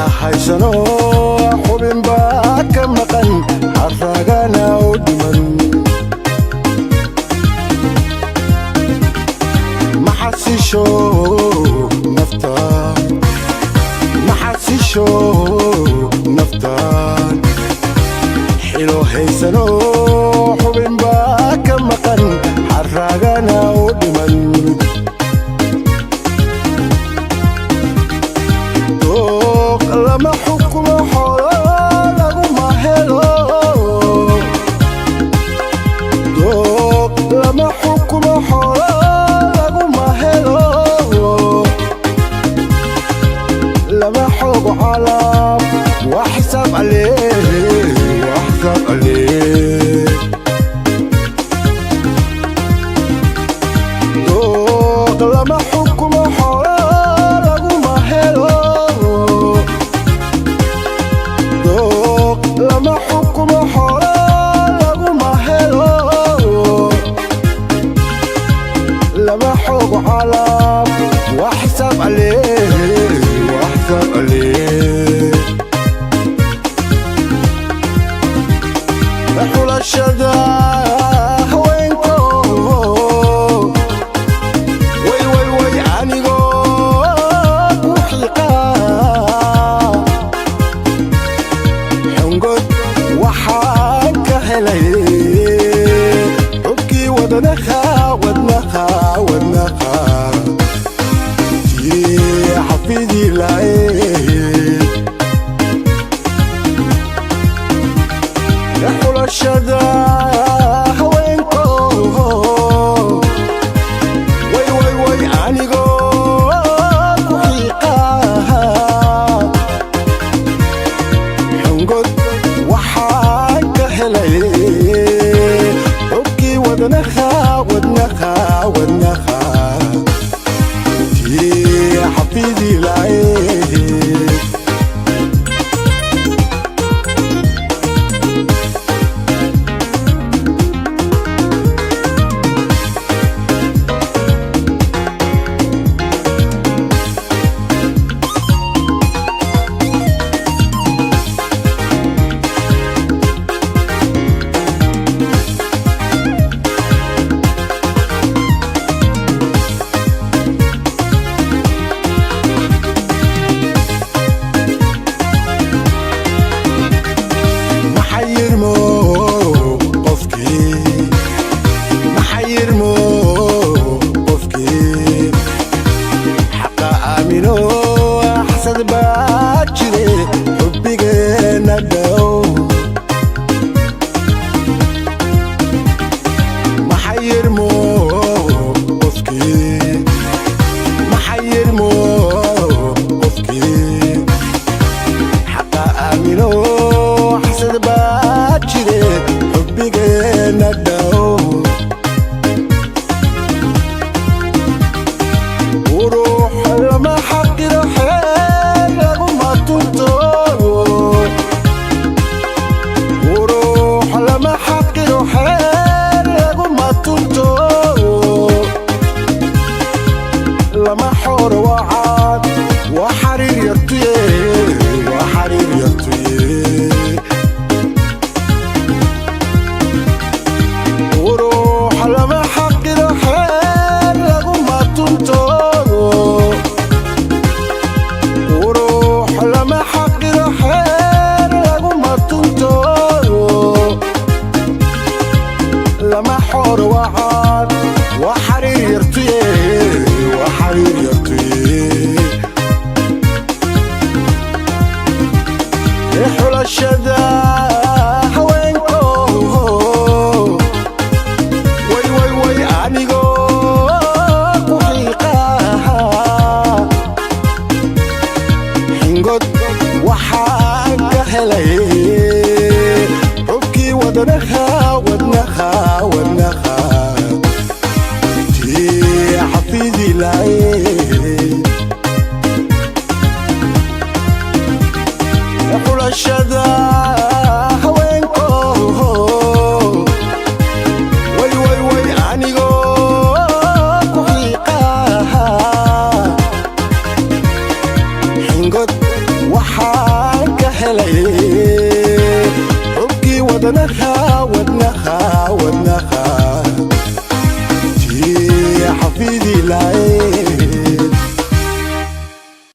haysano xubin baa ka maqan haragana u dhiman maxasisho naftaan xilo haysano xubin baa ka maqan haragana u dhiman lama xukumo xoolo laguma helo lama xukumo xoolo laguma helo lama xogo calaam وحساب عليه لما حكم حولا لغما هلو لما حكم حولا لغما هلو لما حكم علام وحساب عليه حلاشدا haweenko way anigo ku xiqa xungod waxaan ka helay xubkii wadnaha xafidi xulashada haweenko way anigo ku xiqa xungod waxaan ka helay xubkii wadnaha xafidi لما حور وعاد وحرير يطيه وروح لما حقر حير لغما تنتو وروح لما حقر حير لغما تنتو لما حور وعاد وحرير يطيه حلاشدا haweenko way anigo ku xiqa xungod waxaan ka helay xubkii wadnaha xafidi xulashada haweenko way anigo ku xiqa xungod waxaan ka helay xubkii wadnaha wadnaha wadnaha tii xafiidi lahayd